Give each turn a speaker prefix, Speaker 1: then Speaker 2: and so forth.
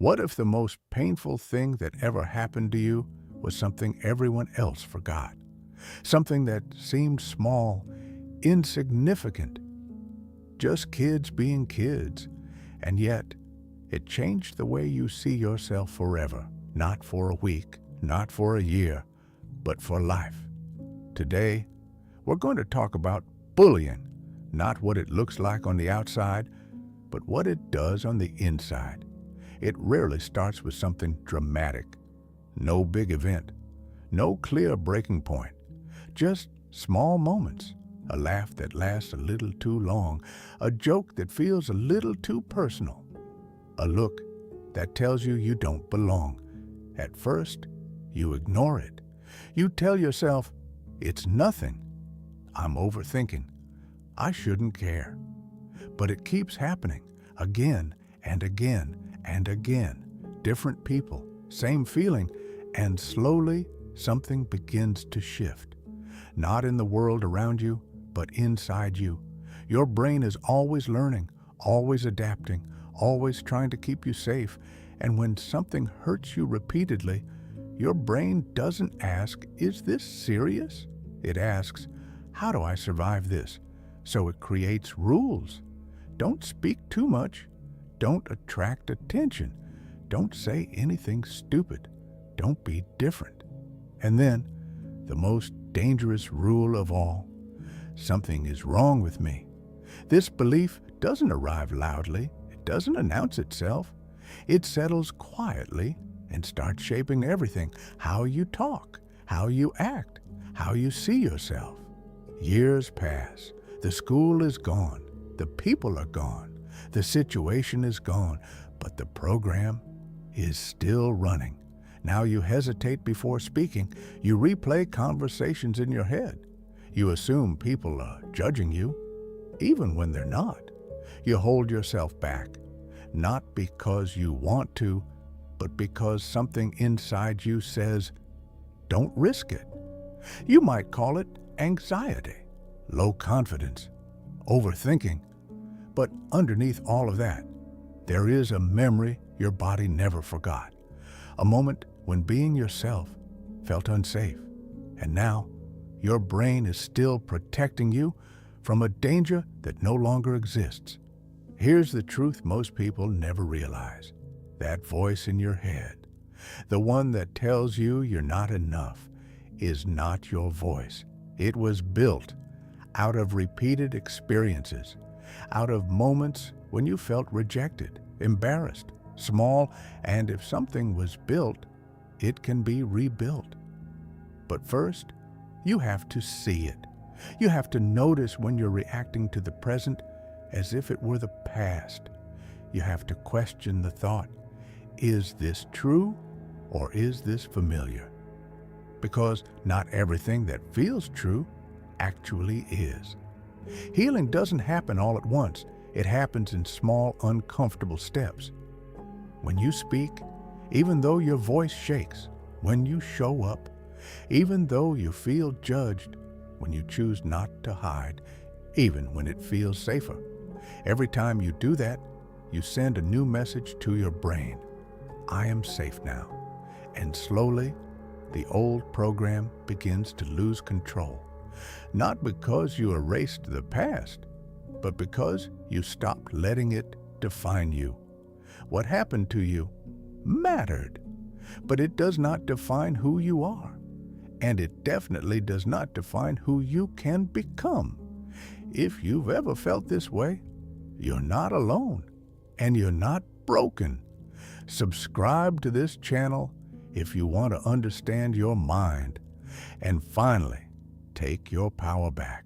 Speaker 1: What if the most painful thing that ever happened to you was something everyone else forgot? Something that seemed small, insignificant, just kids being kids, and yet it changed the way you see yourself forever, not for a week, not for a year, but for life. Today, we're going to talk about bullying, not what it looks like on the outside, but what it does on the inside. It rarely starts with something dramatic. No big event, no clear breaking point, just small moments. A laugh that lasts a little too long, a joke that feels a little too personal, a look that tells you you don't belong. At first, you ignore it. You tell yourself, it's nothing. I'm overthinking. I shouldn't care. But it keeps happening again and again and again. Different people, same feeling, and slowly something begins to shift. Not in the world around you, but inside you. Your brain is always learning, always adapting, always trying to keep you safe. And when something hurts you repeatedly, your brain doesn't ask, is this serious? It asks, how do I survive this? So it creates rules. Don't speak too much. Don't attract attention. Don't say anything stupid. Don't be different. And then, the most dangerous rule of all, something is wrong with me. This belief doesn't arrive loudly. It doesn't announce itself. It settles quietly and starts shaping everything: how you talk, how you act, how you see yourself. Years pass. The school is gone. The people are gone. The situation is gone. But the program is still running. Now you hesitate before speaking. You replay conversations in your head. You assume people are judging you, even when they're not. You hold yourself back, not because you want to, but because something inside you says, don't risk it. You might call it anxiety, low confidence, overthinking. But underneath all of that, there is a memory your body never forgot. A moment when being yourself felt unsafe. And now, your brain is still protecting you from a danger that no longer exists. Here's the truth most people never realize. That voice in your head, the one that tells you you're not enough, is not your voice. It was built out of repeated experiences, out of moments when you felt rejected, embarrassed, small, and if something was built, it can be rebuilt. But first, you have to see it. You have to notice when you're reacting to the present as if it were the past. You have to question the thought, is this true or is this familiar? Because not everything that feels true actually is. Healing doesn't happen all at once. It happens in small, uncomfortable steps. When you speak, even though your voice shakes, when you show up, even though you feel judged, when you choose not to hide, even when it feels safer. Every time you do that, you send a new message to your brain. I am safe now. And slowly, the old program begins to lose control. Not because you erased the past, but because you stopped letting it define you. What happened to you mattered, but it does not define who you are. And it definitely does not define who you can become. If you've ever felt this way, you're not alone, and you're not broken. Subscribe to this channel if you want to understand your mind and finally take your power back.